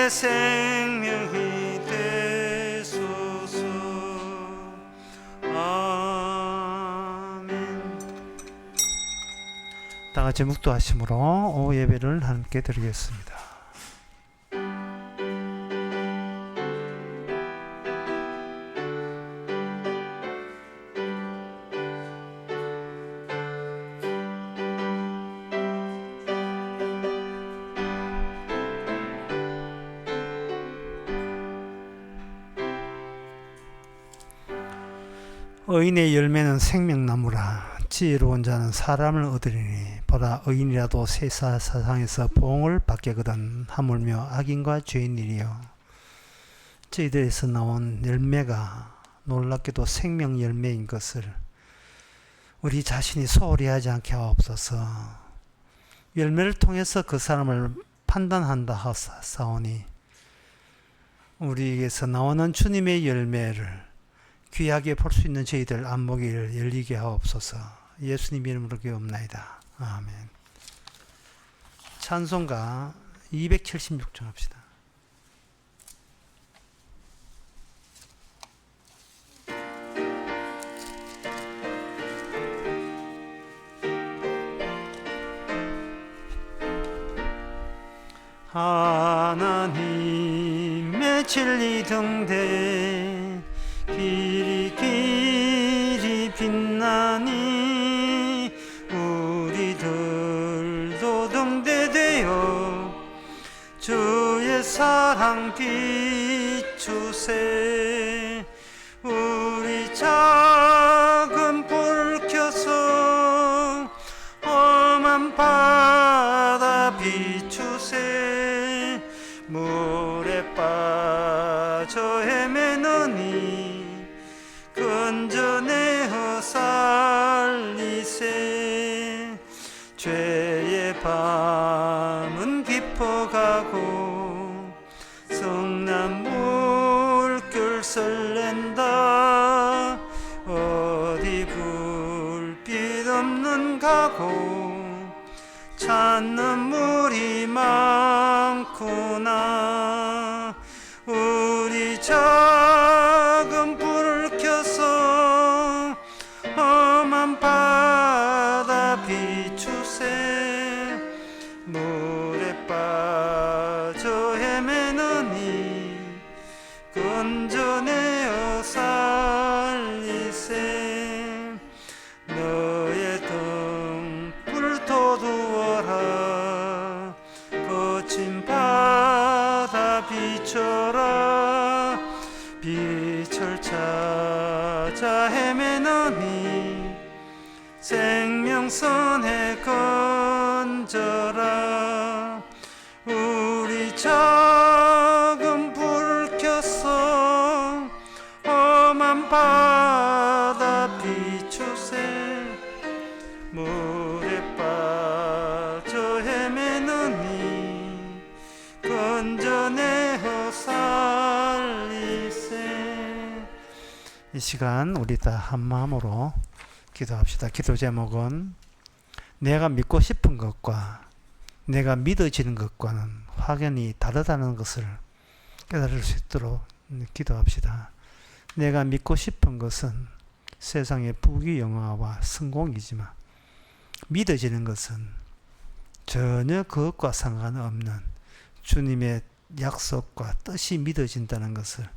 내 생명이 되소서. 아멘. 다 같이 묵도하심으로 예배를 함께 드리겠습니다. 의인의 열매는 생명나무라. 지혜로운 자는 사람을 얻으리니 보라 의인이라도 세상에서 보응을 받겠거든. 하물며 악인과 죄인이리요. 저희들에서 나온 열매가 놀랍게도 생명 열매인 것을 우리 자신이 소홀히 하지 않게 하옵소서. 열매를 통해서 그 사람을 판단한다 하사오니 우리에게서 나오는 주님의 열매를 귀하게 볼 수 있는 저희들 안목이 열리게 하옵소서. 예수님 이름으로 기도옵나이다. 아멘. 찬송가 276장 합시다. 하나님의 진리 등대 길이 빛나니 우리들도 등대되어 주의 사랑 비추세. 우리 작은 불 켜서 험한 바다 비추세. 물에 빠져 헤매느니 건져내어 살리세. 죄의 밤은 깊어가고 성난 물결 설렌다. 어디 불빛 없는 가고 찾는 물이 많구나. 우리 작은 불을 켜서 험한 바다 비추세. 물에 빠져 헤매느니 건져내어 살리세. 너의 등불 돋우어라. 거친 바다 비춰라. 빛을 찾아 헤매느니 생명선에 건져라. 우리 작은 불 켜서 험한 바다 비추세. 물에 빠져 헤매느니 건져내어 살리세. 이 시간 우리 다 한마음으로 기도합시다. 기도 제목은 내가 믿고 싶은 것과 내가 믿어지는 것과는 확연히 다르다는 것을 깨달을 수 있도록 기도합시다. 내가 믿고 싶은 것은 세상의 부귀영화와 성공이지만 믿어지는 것은 전혀 그것과 상관없는 주님의 약속과 뜻이 믿어진다는 것을,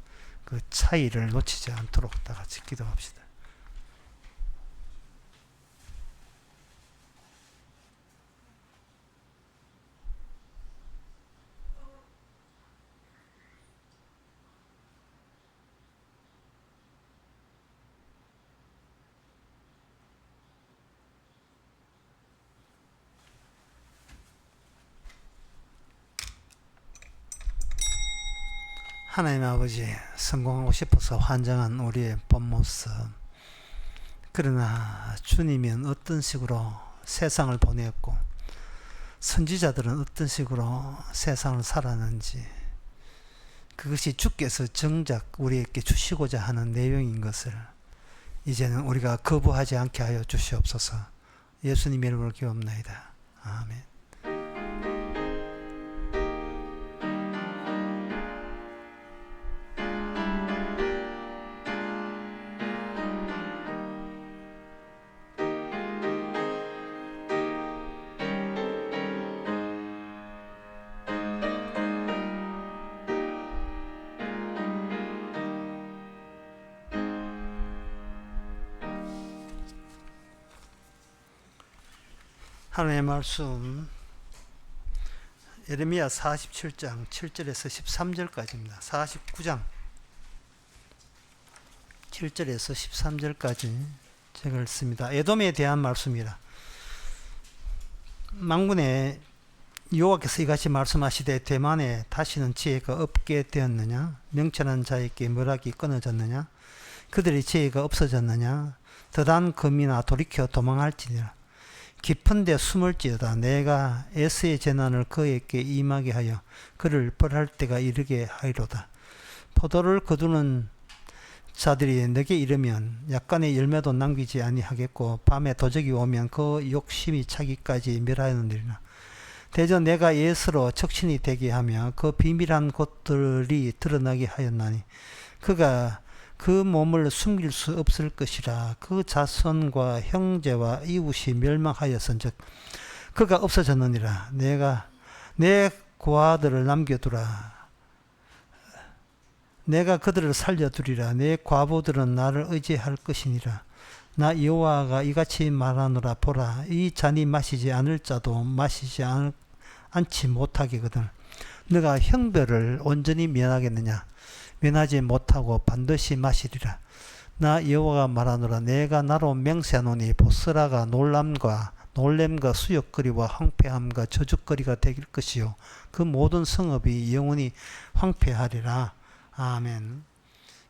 그 차이를 놓치지 않도록 다 같이 기도합시다. 하나님 아버지, 성공하고 싶어서 환장한 우리의 본 모습, 그러나 주님은 어떤 식으로 세상을 보냈고 선지자들은 어떤 식으로 세상을 살았는지, 그것이 주께서 정작 우리에게 주시고자 하는 내용인 것을 이제는 우리가 거부하지 않게 하여 주시옵소서. 예수님 이름으로 기도합나이다. 아멘. 하나님의 말씀 예레미야 47장 7절에서 13절까지입니다. 49장 7절에서 13절까지 제가 읽습니다. 에돔에 대한 말씀이라. 만군의 여호와께서 이같이 말씀하시되 대만에 다시는 지혜가 없게 되었느냐? 명철한 자에게 멸학이 끊어졌느냐? 그들의 지혜가 없어졌느냐? 더단 금이나 돌이켜 도망할지니라. 깊은 데 숨을지어다. 내가 에스의 재난을 그에게 임하게 하여 그를 벌할 때가 이르게 하리로다. 포도를 거두는 자들이 내게 이르면 약간의 열매도 남기지 아니하겠고 밤에 도적이 오면 그 욕심이 차기까지 멸하였느니라. 대저 내가 예수로 척신이 되게 하며 그 비밀한 곳들이 드러나게 하였나니 그가 그 몸을 숨길 수 없을 것이라. 그 자손과 형제와 이웃이 멸망하였은즉 그가 없어졌느니라. 내가 내 고아들을 남겨두라. 내가 그들을 살려두리라. 내 과부들은 나를 의지할 것이니라. 나 여호와가 이같이 말하노라. 보라, 이 잔이 마시지 않을 자도 마시지 않지 못하게거든. 너가 형벌을 온전히 면하겠느냐? 면하지 못하고 반드시 마시리라. 나 여호와가 말하노라. 내가 나로 맹세하노니 보스라가 놀람과 수욕거리와 황폐함과 저주거리가 될 것이요 그 모든 성읍이 영원히 황폐하리라. 아멘.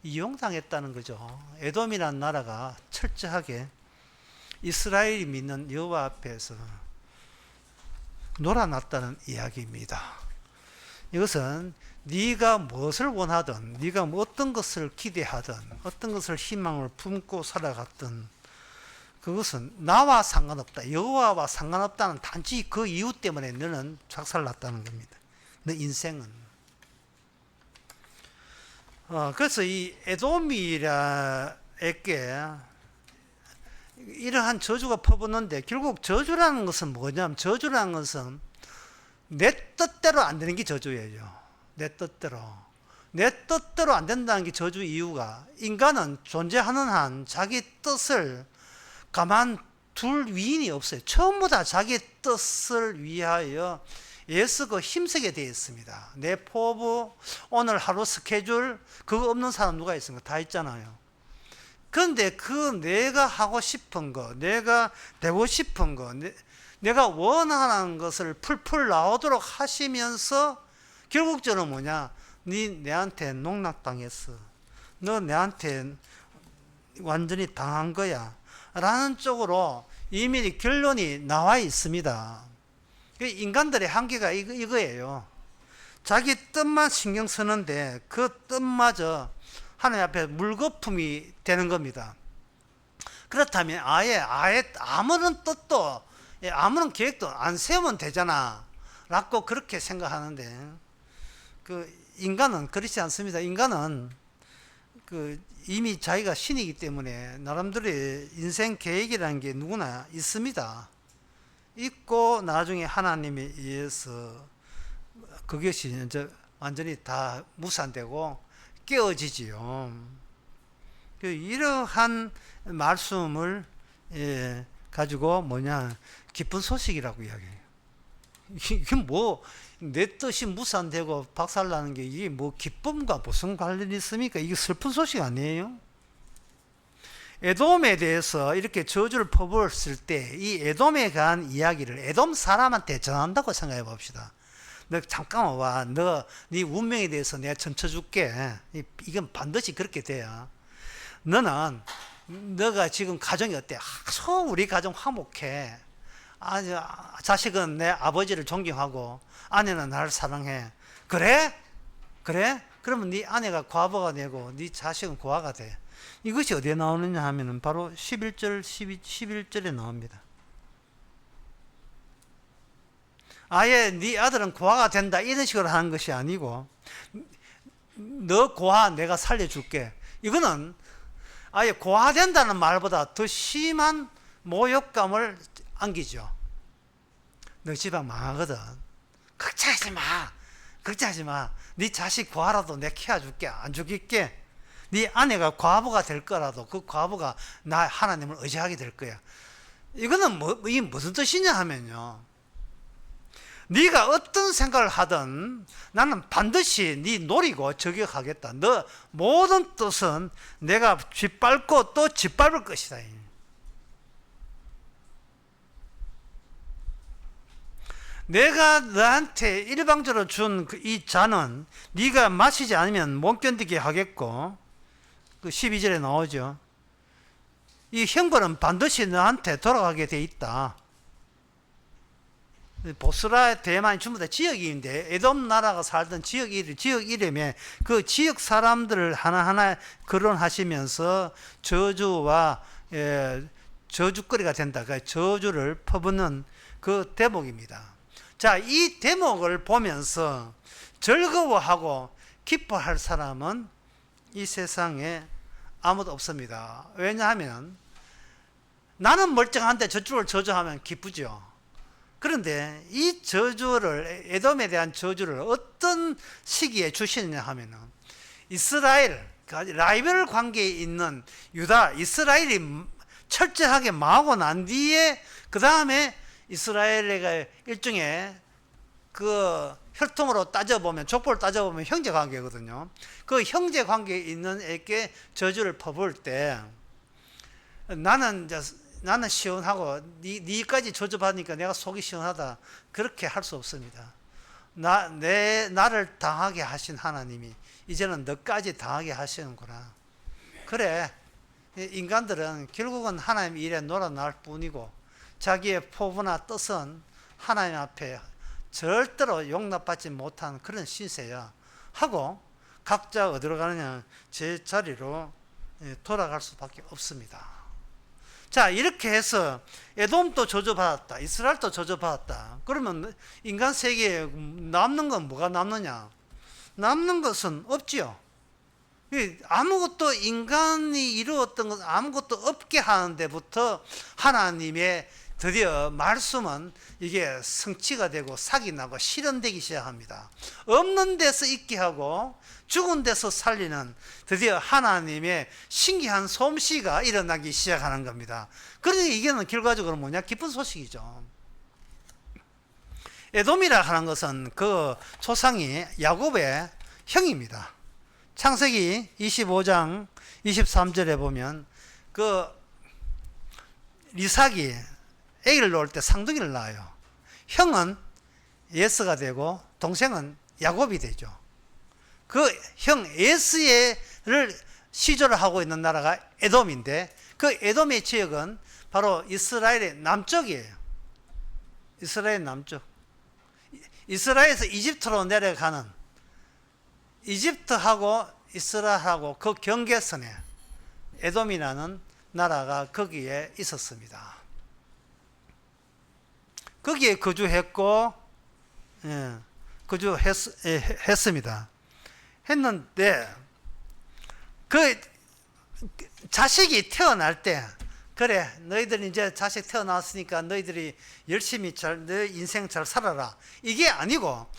이용당했다는 거죠. 에돔이라는 나라가 철저하게 이스라엘이 믿는 여호와 앞에서 놀아났다는 이야기입니다. 이것은 네가 무엇을 원하든, 네가 어떤 것을 기대하든, 어떤 것을 희망을 품고 살아갔든 그것은 나와 상관없다. 여호와와 상관없다는 단지 그 이유 때문에 너는 작살났다는 겁니다. 너 인생은. 그래서 이 에돔에게 이러한 저주가 퍼붓는데 결국 저주라는 것은 뭐냐면 저주라는 것은 내 뜻대로 안 되는 게 저주예요. 내 뜻대로 안 된다는 게 저주 이유가 인간은 존재하는 한 자기 뜻을 가만둘 위인이 없어요. 전부 다 자기 뜻을 위하여 애쓰고 힘쓰게 되어 있습니다. 내 포부, 오늘 하루 스케줄 그거 없는 사람 누가 있습니까? 다 있잖아요. 그런데 그 내가 하고 싶은 거, 내가 되고 싶은 거, 내가 원하는 것을 풀풀 나오도록 하시면서 결국적으로 뭐냐? 네 내한테 농락당했어. 너 내한테 완전히 당한 거야. 라는 쪽으로 이미 결론이 나와 있습니다. 인간들의 한계가 이거예요. 자기 뜻만 신경 쓰는데 그 뜻마저 하나님 앞에 물거품이 되는 겁니다. 그렇다면 아예 아무런 뜻도 아무런 계획도 안 세우면 되잖아 라고 그렇게 생각하는데 그 인간은 그렇지 않습니다. 인간은 그 이미 자기가 신이기 때문에 나름대로의 인생 계획이라는 게 누구나 있습니다. 있고 나중에 하나님에 의해서 그것이 이제 완전히 다 무산되고 깨어지지요. 이러한 말씀을 가지고 뭐냐 기쁜 소식이라고 이야기해요. 이게 뭐 내 뜻이 무산되고 박살나는 게 이게 뭐 기쁨과 무슨 관련이 있습니까? 이게 슬픈 소식 아니에요? 에돔에 대해서 이렇게 저주를 퍼부었을 때 이 에돔에 관한 이야기를 에돔 사람한테 전한다고 생각해 봅시다. 너 잠깐만 와. 네 운명에 대해서 내가 전쳐줄게. 이건 반드시 그렇게 돼요. 너가 지금 가정이 어때? 아주 우리 가정 화목해. 자식은 내 아버지를 존경하고 아내는 나를 사랑해. 그래? 그러면 네 아내가 과부가 되고 네 자식은 고아가 돼. 이것이 어디에 나오느냐 하면은 바로 11절에 나옵니다. 아예 네 아들은 고아가 된다 이런 식으로 하는 것이 아니고 너 고아 내가 살려줄게. 이거는 아예 고아된다는 말보다 더 심한 모욕감을 안기죠. 너 집안 망하거든. 걱정하지 마. 네 자식 고아라도 내가 키워줄게. 안 죽일게. 네 아내가 과부가 될 거라도 그 과부가 나 하나님을 의지하게 될 거야. 이거는 이게 무슨 뜻이냐 하면요, 네가 어떤 생각을 하든 나는 반드시 네 노리고 저격하겠다. 너 모든 뜻은 내가 짓밟고 또 짓밟을 것이다. 내가 너한테 일방적으로 준 이 잔은 네가 마시지 않으면 못 견디게 하겠고, 그 12절에 나오죠. 이 형벌은 반드시 너한테 돌아가게 돼 있다. 보스라 대만이 전부 다 지역인데, 에돔 나라가 살던 지역 이름에 그 지역 사람들을 하나하나 거론하시면서 저주와 저주거리가 된다. 그 저주를 퍼붓는 그 대목입니다. 자, 이 대목을 보면서 즐거워하고 기뻐할 사람은 이 세상에 아무도 없습니다. 왜냐하면 나는 멀쩡한데 저쪽을 저주하면 기쁘죠. 그런데 이 저주를, 에돔에 대한 저주를 어떤 시기에 주시느냐 하면은, 이스라엘, 라이벌 관계에 있는 유다, 이스라엘이 철저하게 망하고 난 뒤에, 그 다음에 이스라엘의 일종의 그 혈통으로 따져보면, 족보를 따져보면 형제 관계거든요. 그 형제 관계에 있는 애께 저주를 퍼부을 때, 나는 시원하고 니까지 저주받으니까 내가 속이 시원하다, 그렇게 할 수 없습니다. 나를 당하게 하신 하나님이 이제는 너까지 당하게 하시는구나. 그래, 인간들은 결국은 하나님 일에 놀아날 뿐이고 자기의 포부나 뜻은 하나님 앞에 절대로 용납받지 못한 그런 신세야 하고, 각자 어디로 가느냐, 제 자리로 돌아갈 수밖에 없습니다. 자, 이렇게 해서 에돔도 저주받았다, 이스라엘도 저주받았다. 그러면 인간 세계에 남는 건 뭐가 남느냐? 남는 것은 없지요. 아무것도, 인간이 이루었던 것 아무것도 없게 하는 데부터 하나님의 드디어 말씀은 이게 성취가 되고 삭이 나고 실현되기 시작합니다. 없는 데서 있게 하고 죽은 데서 살리는 드디어 하나님의 신기한 솜씨가 일어나기 시작하는 겁니다. 그러니까 이게는 결과적으로 뭐냐? 기쁜 소식이죠. 에돔이라 하는 것은 그 조상이 야곱의 형입니다. 창세기 25장 23절에 보면 그 이삭이 아기를 낳을 때 쌍둥이를 낳아요. 형은 에서가 되고 동생은 야곱이 되죠. 그 형 에스를 시조를 하고 있는 나라가 에돔인데, 그 에돔의 지역은 바로 이스라엘의 남쪽이에요. 이스라엘 남쪽. 이스라엘에서 이집트로 내려가는, 이집트하고 이스라엘하고 그 경계선에 에돔이라는 나라가 거기에 있었습니다. 거기에 거주했고, 거주했습니다. 했는데, 그 자식이 태어날 때, 그래, 너희들 이제 자식 태어났으니까 너희들이 열심히 너희 인생 잘 살아라, 이게 아니고,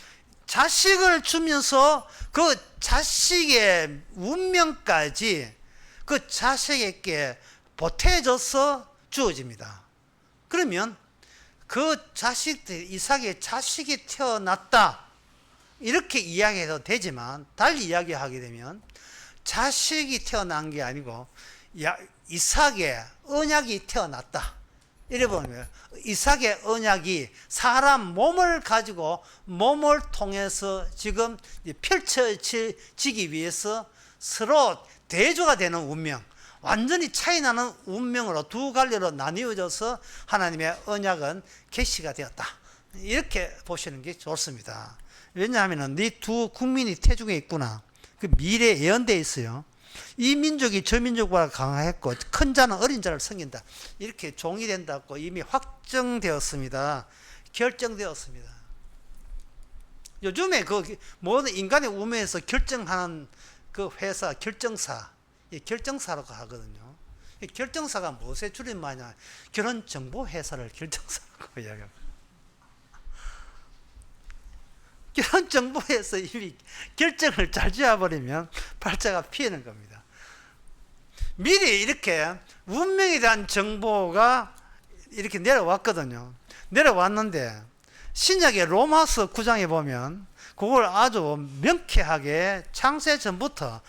자식을 주면서 그 자식의 운명까지 그 자식에게 보태져서 주어집니다. 그러면 그 자식들, 이삭의 자식이 태어났다, 이렇게 이야기해도 되지만, 달리 이야기하게 되면 자식이 태어난 게 아니고 이삭의 언약이 태어났다, 이래 보면 이삭의 언약이 사람 몸을 가지고, 몸을 통해서 지금 펼쳐지기 위해서 서로 대조가 되는 운명, 완전히 차이나는 운명으로 두 갈래로 나뉘어져서 하나님의 언약은 계시가 되었다, 이렇게 보시는 게 좋습니다. 왜냐하면 네 두 국민이 태중에 있구나, 그 미래에 예언되어 있어요. 이 민족이 저 민족보다 강하였고 큰 자는 어린 자를 섬긴다, 이렇게 종이 된다고 이미 확정되었습니다. 결정되었습니다. 요즘에 그 모든 인간의 운명에서 결정하는 그 회사, 결정사, 결정사라고 하거든요. 결정사가 무엇의 줄임말이냐? 결혼정보회사를 결정사라고 이야기합니다. 결혼정보회사 이미 결정을 잘 지어버리면 팔자가 피하는 겁니다. 미리 이렇게 운명에 대한 정보가 이렇게 내려왔거든요. 내려왔는데 신약의 로마서 9장에 보면 그걸 아주 명쾌하게 창세 전부터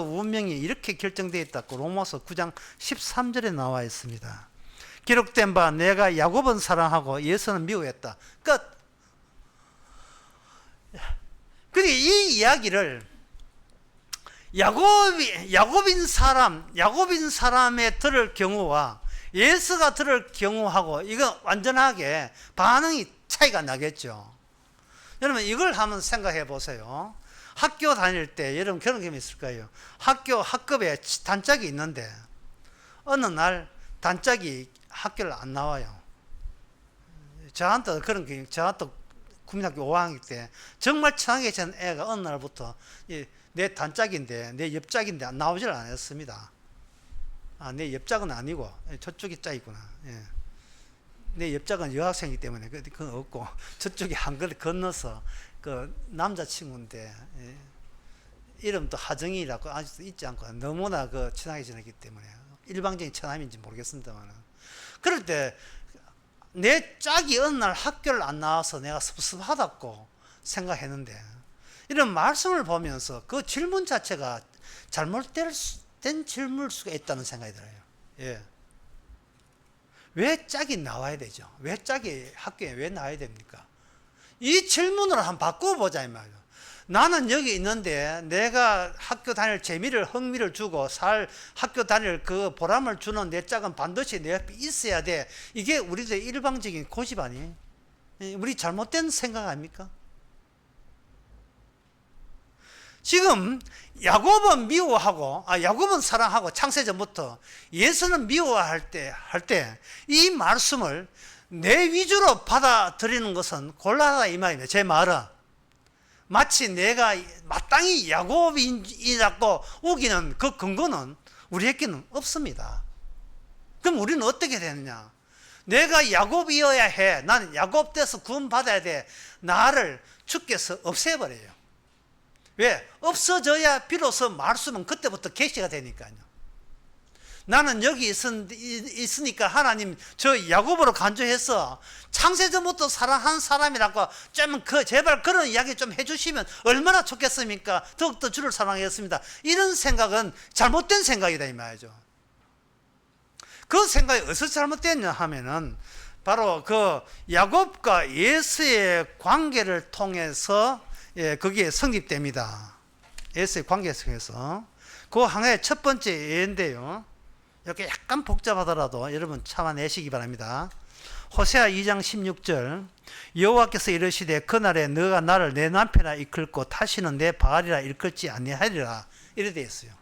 운명이 이렇게 결정되어 있다고 로마서 9장 13절에 나와 있습니다. 기록된 바 내가 야곱은 사랑하고 에서는 미워했다. 끝. 그러니까 이 이야기를 야곱인 사람의 들을 경우와 예수가 들을 경우하고 이거 완전하게 반응이 차이가 나겠죠. 여러분 이걸 한번 생각해 보세요. 학교 다닐 때 여러분 그런 경험이 있을 거예요. 학급에 단짝이 있는데 어느 날 단짝이 학교를 안 나와요. 저한테 그런 경험, 저한테 국민학교 5학년 때 정말 친하게 지낸 애가 어느 날부터 내 단짝인데 내 옆짝인데 나오질 않았습니다. 내 옆짝은 아니고 저쪽이 짝이구나. 예. 내 옆짝은 여학생이기 때문에 그건 없고 저쪽이 한글 건너서 그 남자친구인데 예. 이름도 하정이라고 아직도 잊지 않고 너무나 그 친하게 지내기 때문에 일방적인 처남인지 모르겠습니다만 그럴 때 내 짝이 어느 날 학교를 안 나와서 내가 섭섭하다고 생각했는데 이런 말씀을 보면서 그 질문 자체가 잘못된 질문일 수가 있다는 생각이 들어요. 예. 왜 짝이 나와야 되죠? 왜 짝이 학교에 왜 나와야 됩니까? 이 질문을 한번 바꿔보자 이 말이에요. 나는 여기 있는데 내가 학교 다닐 재미를 흥미를 주고 학교 다닐 그 보람을 주는 내 짝은 반드시 내 옆에 있어야 돼. 이게 우리들의 일방적인 고집 아니에요? 우리 잘못된 생각 아닙니까? 지금 야곱은 야곱은 사랑하고 창세전부터 예수는 미워할 때 이 말씀을 내 위주로 받아들이는 것은 곤란하다 이 말입니다. 제 말은 마치 내가 마땅히 야곱이라고 우기는 그 근거는 우리에게는 없습니다. 그럼 우리는 어떻게 되느냐? 내가 야곱이어야 해. 나는 야곱 돼서 구원받아야 돼. 나를 주께서 없애버려요. 왜? 없어져야 비로소 말씀은 그때부터 계시가 되니까요. 나는 여기 있으니까 하나님 저 야곱으로 간주해서 창세전부터 사랑한 사람이라고 좀 제발 그런 이야기 좀 해주시면 얼마나 좋겠습니까? 더욱더 주를 사랑하겠습니다. 이런 생각은 잘못된 생각이다 이 말이죠. 그 생각이 어디서 잘못됐냐 하면은 바로 그 야곱과 예수의 관계를 통해서 거기에 성립됩니다. 예수의 관계에 성해서 그 하나의 첫 번째 예인데요. 이렇게 약간 복잡하더라도 여러분 참아내시기 바랍니다. 호세아 2장 16절 여호와께서 이르시되 그날에 너가 나를 내 남편이라 일컬고 다시는 내 바알이라 일컬지 아니하리라 이래 되어 있어요.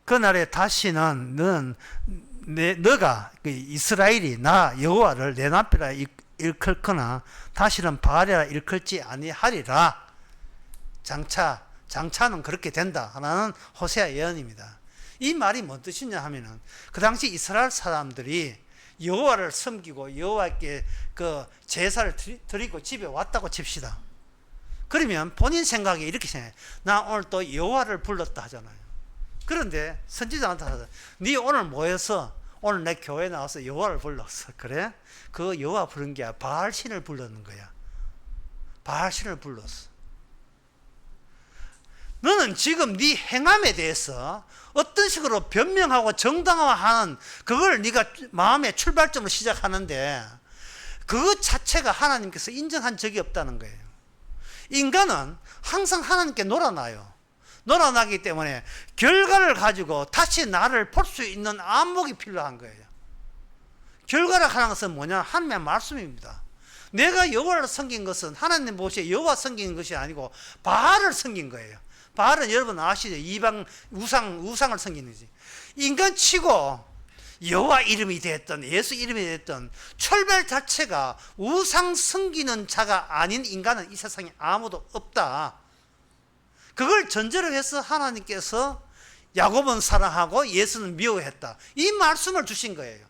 그날에 다시는 너가 이스라엘이 나 여호와를 내 남편이라 일컬거나 다시는 바알이라 일컬지 아니하리라. 장차는 그렇게 된다 하나는 호세아 예언입니다. 이 말이 뭔 뜻이냐 하면은 그 당시 이스라엘 사람들이 여호와를 섬기고 여호와께 그 제사를 드리고 집에 왔다고 칩시다. 그러면 본인 생각에 이렇게 생각해. 나 오늘 또 여호와를 불렀다 하잖아요. 그런데 선지자한테 하자. 네 오늘 모여서 오늘 내 교회 나와서 여호와를 불렀어. 그래? 그 여호와 부른 게 바알 신을 불렀는 거야. 바알 신을 불렀어. 너는 지금 네 행함에 대해서 어떤 식으로 변명하고 정당화하는 그걸 네가 마음의 출발점으로 시작하는데 그 자체가 하나님께서 인정한 적이 없다는 거예요. 인간은 항상 하나님께 놀아나요. 놀아나기 때문에 결과를 가지고 다시 나를 볼 수 있는 안목이 필요한 거예요. 결과를 하는 것은 뭐냐? 하나님의 말씀입니다. 내가 여호와를 섬긴 것은 하나님 보시기에 여호와 섬긴 것이 아니고 바알을 섬긴 거예요. 바알은 여러분 아시죠? 이방 우상을 섬기는 거지. 인간치고 여호와 이름이 됐던 예수 이름이 됐던 출발 자체가 우상 섬기는 자가 아닌 인간은 이 세상에 아무도 없다. 그걸 전제로 해서 하나님께서 야곱은 사랑하고 예수는 미워했다. 이 말씀을 주신 거예요.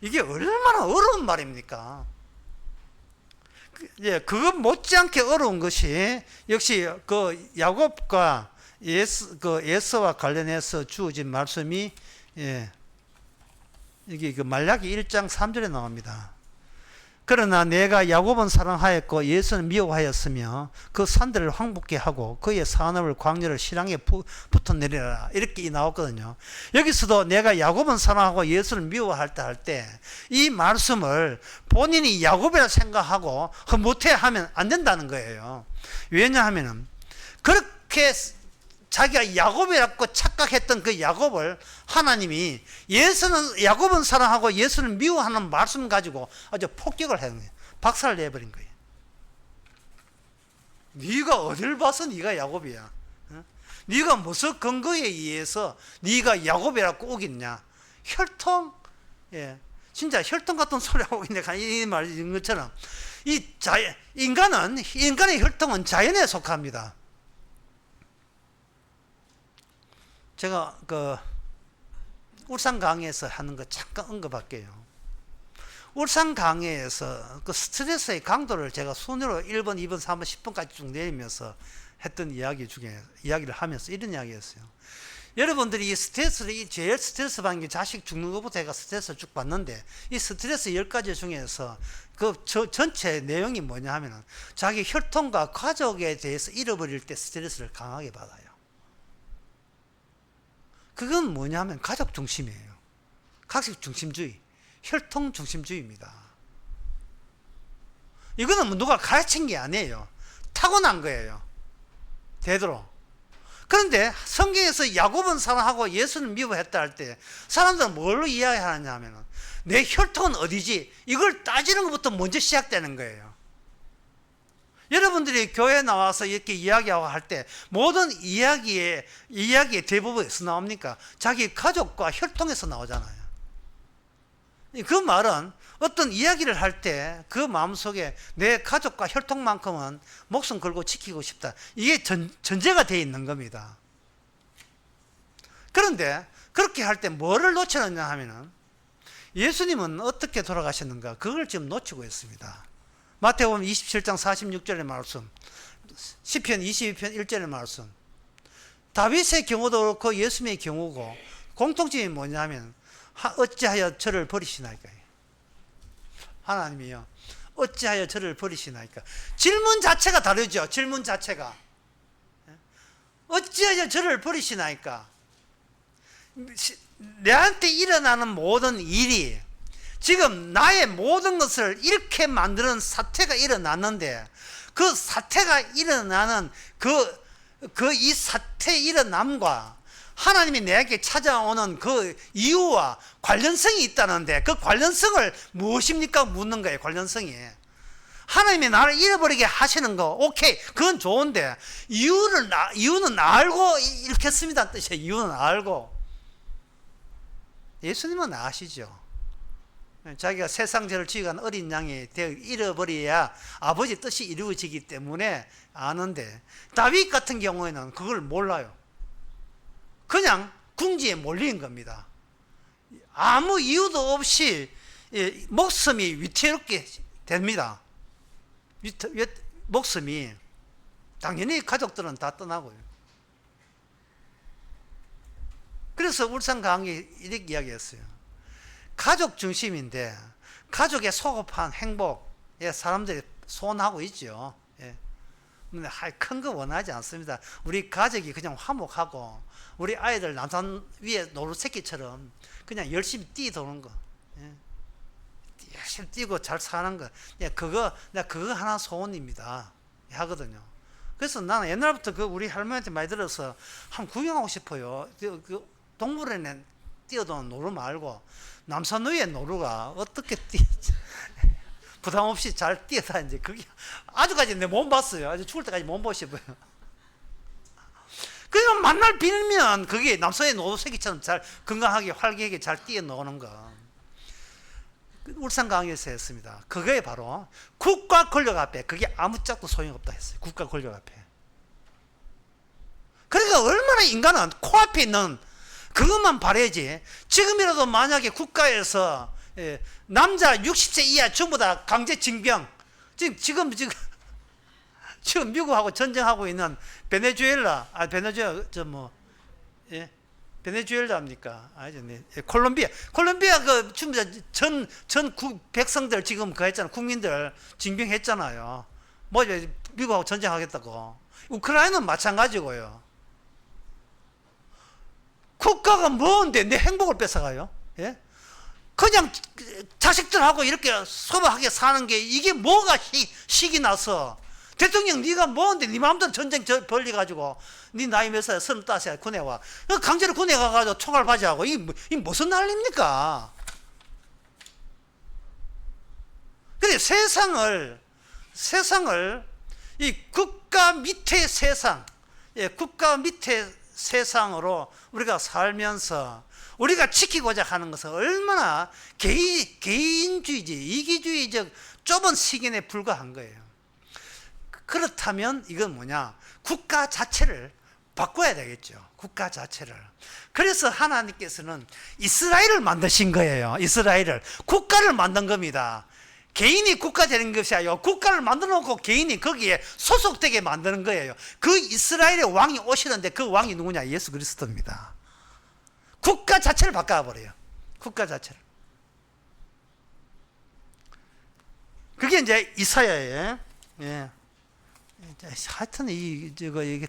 이게 얼마나 어려운 말입니까? 그것 못지않게 어려운 것이 역시 그 야곱과 예수와 관련해서 주어진 말씀이 이게 그 말라기 1장 3절에 나옵니다. 그러나 내가 야곱은 사랑하였고 예수는 미워하였으며 그 산들을 황복게 하고 그의 산업을 광야를 실랑에 붙어내리라, 이렇게 나왔거든요. 여기서도 내가 야곱은 사랑하고 예수를 미워할 때 이 말씀을 본인이 야곱이라 생각하고 못해 하면 안 된다는 거예요. 왜냐하면 그렇게 자기가 야곱이라고 착각했던 그 야곱을 하나님이 야곱은 사랑하고 예수는 미워하는 말씀 가지고 아주 폭격을 한 거예요. 박살을 내버린 거예요. 네가 어딜 봐서 네가 야곱이야? 어? 네가 무슨 근거에 의해서 네가 야곱이라고 우겼냐? 혈통, 예, 진짜 혈통 같은 소리 하고 있네. 이 말인 것처럼 인간의 혈통은 자연에 속합니다. 제가 그 울산 강의에서 하는 거 잠깐 언급할게요. 울산 강의에서 그 스트레스의 강도를 제가 순위로 1번, 2번, 3번, 10번까지 쭉 내리면서 했던 이야기를 하면서 이런 이야기였어요. 여러분들이 이 스트레스를, 제일 스트레스 받는 게 자식 죽는 것부터 제가 스트레스를 쭉 받는데, 이 스트레스 10가지 중에서 전체 내용이 뭐냐 하면은 자기 혈통과 가족에 대해서 잃어버릴 때 스트레스를 강하게 받아요. 그건 뭐냐면 가족 중심이에요. 가족 중심주의, 혈통 중심주의입니다. 이거는 뭐 누가 가르친 게 아니에요. 타고난 거예요. 되도록. 그런데 성경에서 야곱은 사랑하고 예수는 미워했다 할 때 사람들은 뭘로 이해하느냐 하면 내 혈통은 어디지? 이걸 따지는 것부터 먼저 시작되는 거예요. 여러분들이 교회에 나와서 이렇게 이야기하고 할 때 모든 이야기의 대부분에서 나옵니까? 자기 가족과 혈통에서 나오잖아요. 그 말은 어떤 이야기를 할 때 그 마음속에 내 가족과 혈통만큼은 목숨 걸고 지키고 싶다, 이게 전제가 되어 있는 겁니다. 그런데 그렇게 할 때 뭐를 놓치느냐 하면은 예수님은 어떻게 돌아가셨는가, 그걸 지금 놓치고 있습니다. 마태복음 27장 46절의 말씀, 시편 22편 1절의 말씀, 다윗의 경우도 그렇고 예수님의 경우고 공통점이 뭐냐면 어찌하여 저를 버리시나이까. 하나님이요, 어찌하여 저를 버리시나이까. 질문 자체가 다르죠. 질문 자체가 어찌하여 저를 버리시나이까. 내한테 일어나는 모든 일이 지금 나의 모든 것을 이렇게 만드는 사태가 일어났는데, 그 사태가 일어나는 이 사태의 일어남과 하나님이 내게 찾아오는 그 이유와 관련성이 있다는데, 그 관련성을 무엇입니까? 묻는 거예요. 관련성이. 하나님이 나를 잃어버리게 하시는 거, 오케이, 그건 좋은데 이유는 알고 이렇게 했습니다 뜻이에요. 이유는 알고. 예수님은 아시죠. 자기가 세상 죄를 지고 간 어린 양이 잃어버려야 아버지 뜻이 이루어지기 때문에 아는데, 다윗 같은 경우에는 그걸 몰라요. 그냥 궁지에 몰린 겁니다. 아무 이유도 없이 목숨이 위태롭게 됩니다. 목숨이. 당연히 가족들은 다 떠나고요. 그래서 울산 강의 이렇게 이야기했어요. 가족 중심인데 가족의 소급한 행복에 사람들이 소원하고 있죠. 근데 큰 거 원하지 않습니다. 우리 가족이 그냥 화목하고 우리 아이들 남산 위에 노루새끼처럼 그냥 열심히 뛰도는 거, 열심히 뛰고 잘 사는 거, 그거 하나 소원입니다 하거든요. 그래서 나는 옛날부터 우리 할머니한테 많이 들어서 한번 구경하고 싶어요. 그 동물원에 뛰어도는 노루 말고 남산 위에 노루가 어떻게 부담 없이 잘 뛰어다니는지, 그게 아주까지 내 못 봤어요. 아주 죽을 때까지 못 보고 싶어요. 그냥 만날 빌면 그게 남산의 노루새끼처럼 잘 건강하게 활기하게 잘 뛰어노는 거. 울산 강의에서 했습니다. 그게 바로 국가 권력 앞에 그게 아무짝도 소용없다 했어요. 국가 권력 앞에. 그러니까 얼마나 인간은 코앞에 있는 그것만 바라야지. 지금이라도 만약에 국가에서 남자 60세 이하 전부 다 강제 징병, 지금 미국하고 전쟁하고 있는 베네수엘라, 베네수엘라입니까? 아니죠. 네. 콜롬비아 그 전 백성들 지금 그 했잖아. 국민들 징병했잖아요. 뭐 미국하고 전쟁하겠다고. 우크라이나는 마찬가지고요. 국가가 뭔데 내 행복을 뺏어가요? 예? 그냥 자식들하고 이렇게 소박하게 사는 게 이게 뭐가 식이 나서 대통령 네가 뭔데 네 마음대로 전쟁 벌려가지고 네 나이 몇 살 35살 군에 와 강제로 군에 가가지고 총알 바지하고 이게 무슨 난리입니까? 근데 세상을 이 국가 밑의 세상, 국가 밑의 세상으로 우리가 살면서 우리가 지키고자 하는 것은 얼마나 개인주의지 이기주의적 좁은 시견에 불과한 거예요. 그렇다면 이건 뭐냐? 국가 자체를 바꿔야 되겠죠. 국가 자체를. 그래서 하나님께서는 이스라엘을 만드신 거예요. 이스라엘을. 국가를 만든 겁니다. 개인이 국가 되는 것이 아니고 국가를 만들어 놓고 개인이 거기에 소속되게 만드는 거예요. 그 이스라엘의 왕이 오시는데 그 왕이 누구냐? 예수 그리스도입니다. 국가 자체를 바꿔버려요. 국가 자체를. 그게 이제 이사야의, 예. 하여튼 이게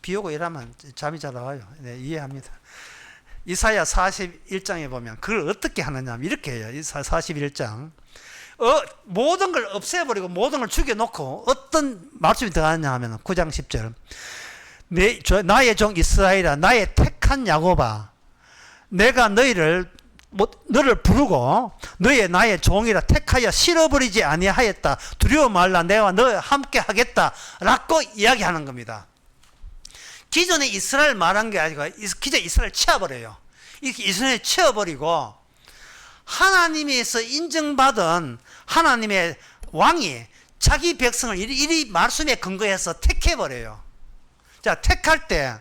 비 오고 이러면 잠이 잘 와요. 네, 이해합니다. 이사야 41장에 보면 그걸 어떻게 하느냐 이렇게 해요. 이사야 41장. 모든 걸 없애버리고 모든 걸 죽여놓고 어떤 말씀이 들어가느냐 하면 9장 10절. 나의 종 이스라엘아, 나의 택한 야곱아, 내가 너를 부르고 너의 나의 종이라 택하여 실어버리지 아니하였다. 두려워 말라. 내가 너와 함께 하겠다 라고 이야기하는 겁니다. 기존에 이스라엘 말한 게 아니고 기존에 이스라엘 치워버려요. 이렇게 이스라엘 치워버리고 하나님에서 인정받은 하나님의 왕이 자기 백성을 이 말씀에 근거해서 택해버려요. 자, 택할 때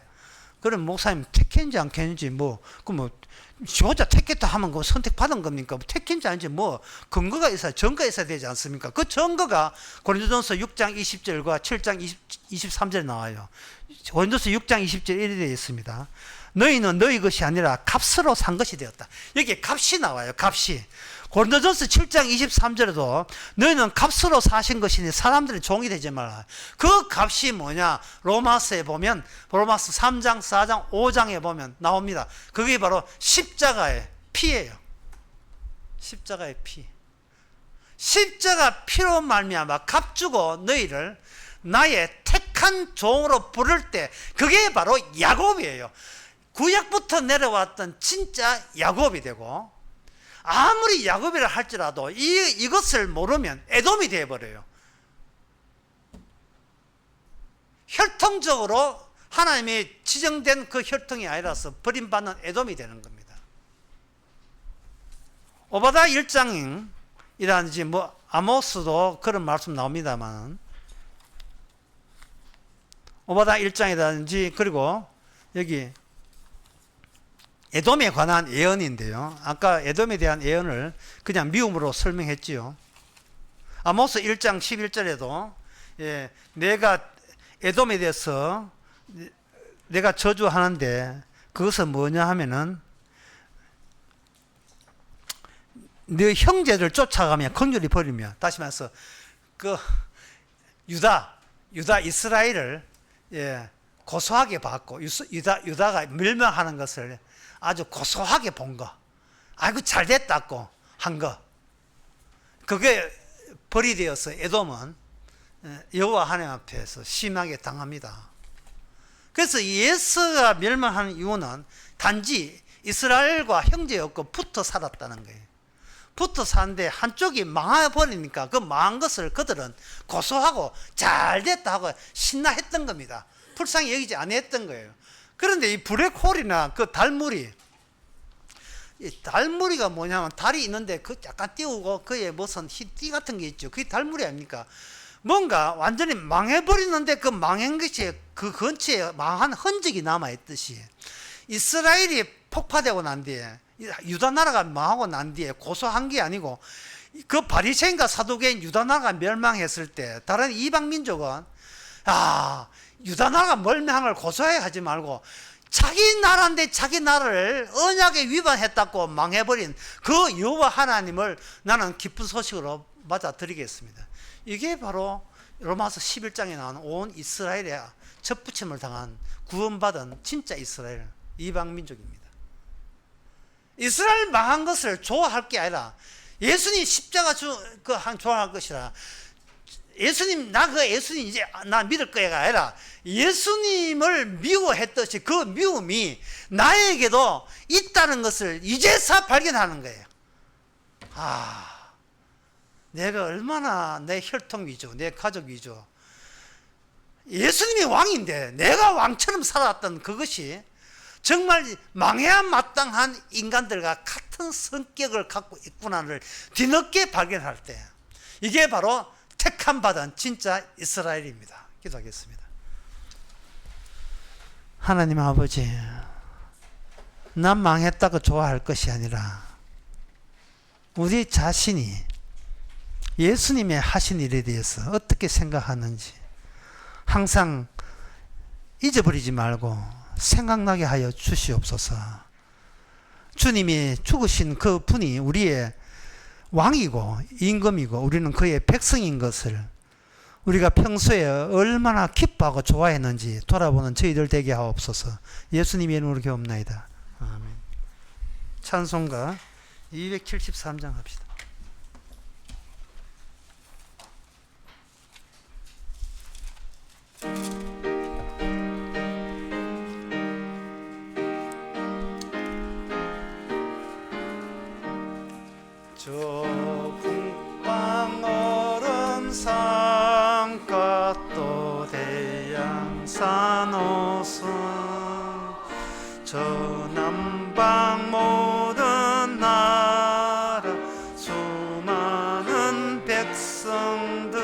그럼 목사님 택했는지 안 택했는지 지 혼자 택했다 하면 그 선택받은 겁니까? 택했는지 아닌지 근거가 있어야, 증거가 있어야 되지 않습니까? 그 증거가 고린도전서 6장 20절과 7장 23절에 나와요. 고린도전서 6장 20절 이렇게 되어 있습니다. 너희는 너희 것이 아니라 값으로 산 것이 되었다. 여기 값이 나와요. 값이. 고린도전서 7장 23절에도 너희는 값으로 사신 것이니 사람들의 종이 되지 말라. 그 값이 뭐냐? 로마서에 보면 로마서 3장, 4장, 5장에 보면 나옵니다. 그게 바로 십자가의 피예요. 십자가의 피. 십자가 피로 말미암아 값주고 너희를 나의 택한 종으로 부를 때 그게 바로 야곱이에요. 구약부터 내려왔던 진짜 야곱이 되고 아무리 야곱이라 할지라도 이것을 모르면 에돔이 되어버려요. 혈통적으로 하나님이 지정된 그 혈통이 아니라서 버림받는 에돔이 되는 겁니다. 오바다 1장이라든지 아모스도 그런 말씀 나옵니다만 오바다 1장이라든지 그리고 여기 에돔에 관한 예언인데요. 아까 에돔에 대한 예언을 그냥 미움으로 설명했지요. 아모스 1장 11절에도 내가 에돔에 대해서 내가 저주하는데 그것은 뭐냐 하면은 네 형제를 쫓아가며 긍휼히 버리며 다시 말해서 그 유다 이스라엘을 고소하게 봤고 유다가 멸망하는 것을 아주 고소하게 본 거. 아이고 잘 됐다고 한 거. 그게 벌이 되어서 에돔은 여호와 하나님 앞에서 심하게 당합니다. 그래서 예수가 멸망하는 이유는 단지 이스라엘과 형제였고 붙어 살았다는 거예요. 붙어 사는데 한쪽이 망해버리니까 그 망한 것을 그들은 고소하고 잘 됐다 하고 신나했던 겁니다. 불쌍히 여기지 아니했던 거예요. 그런데 이 블랙홀이나 그 달무리가 뭐냐면 달이 있는데 그 약간 띄우고 그에 무슨 흰띠 같은 게 있죠. 그게 달무리 아닙니까? 뭔가 완전히 망해버리는데 그 망한 것이 그 근처에 망한 흔적이 남아있듯이 이스라엘이 폭파되고 난 뒤에 유다 나라가 망하고 난 뒤에 고소한 게 아니고 그 바리새인과 사두개인 유다 나라가 멸망했을 때 다른 이방 민족은 유다 나라가 멸망을 고소해 하지 말고 자기 나라인데 자기 나라를 언약에 위반했다고 망해버린 그 여호와 하나님을 나는 기쁜 소식으로 맞아드리겠습니다. 이게 바로 로마서 11장에 나오는 온 이스라엘의 접붙임을 당한 구원받은 진짜 이스라엘 이방 민족입니다. 이스라엘 망한 것을 좋아할 게 아니라 예수님 십자가 좋아할 것이라, 예수님 예수님 이제 나 믿을 거야가 아니라 예수님을 미워했듯이 그 미움이 나에게도 있다는 것을 이제서 발견하는 거예요. 내가 얼마나 내 혈통 위주, 내 가족 위주, 예수님이 왕인데 내가 왕처럼 살았던 그것이 정말 망해야 마땅한 인간들과 같은 성격을 갖고 있구나를 뒤늦게 발견할 때, 이게 바로 택함 받은 진짜 이스라엘입니다. 기도하겠습니다. 하나님 아버지, 난 망했다고 좋아할 것이 아니라 우리 자신이 예수님의 하신 일에 대해서 어떻게 생각하는지 항상 잊어버리지 말고 생각나게 하여 주시옵소서. 주님이 죽으신 그 분이 우리의 왕이고 임금이고 우리는 그의 백성인 것을 우리가 평소에 얼마나 기뻐하고 좋아했는지 돌아보는 저희들 되게 하옵소서. 예수님의 이름으로 기도합나이다. 아멘. 찬송가 273장 합시다. 저 북방 얼음산 갓도 대양산 오순 저 남방 모든 나라 수많은 백성들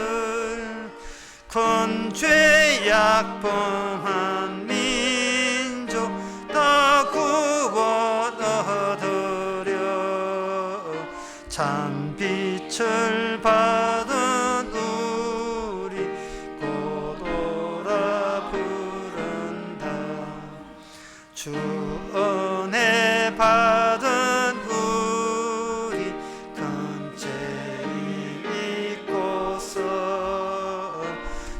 큰 죄악 범한 민족 다 구원 얻으려 참 빛을 받은 우리 곧 오라 부른다. 주 은혜 받은 우리 큰 죄를 잊고서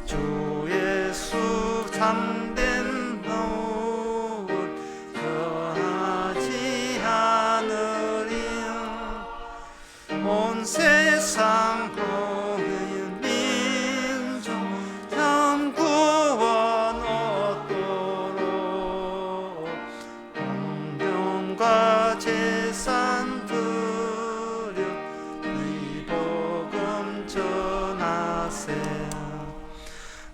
주 예수 참된 노을 변하지 않으리. 온 세상 보는 민족 참 구원 얻도록 공경과 제산 드려 이 복음 전하세.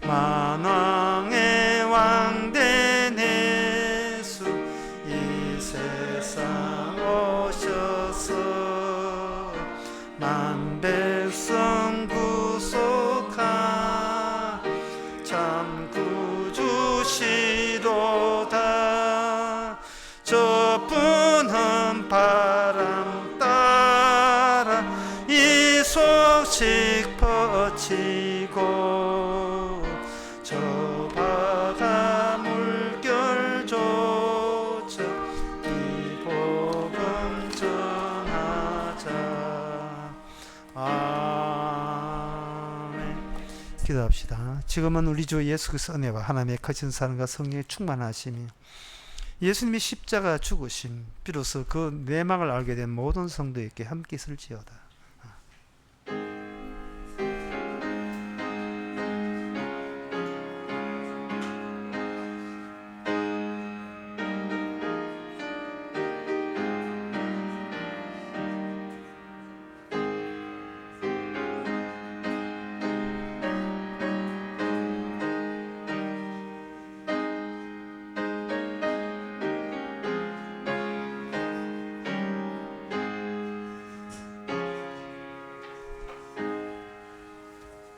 만왕의 왕된 예수 이 세상 오셔서 만 백성 구속하 참 구주시로다. 저분은 바람 따라 이 소식 퍼치고 저 바다 물결조차 이 복음 전하자. 아멘. 기도합시다. 지금은 우리 주 예수 그리스도의 은혜와 하나님의 거친 사랑과 성령의 충만하심이 예수님이 십자가 죽으심 비로소 그 내막을 알게 된 모든 성도에게 함께 있을지어다.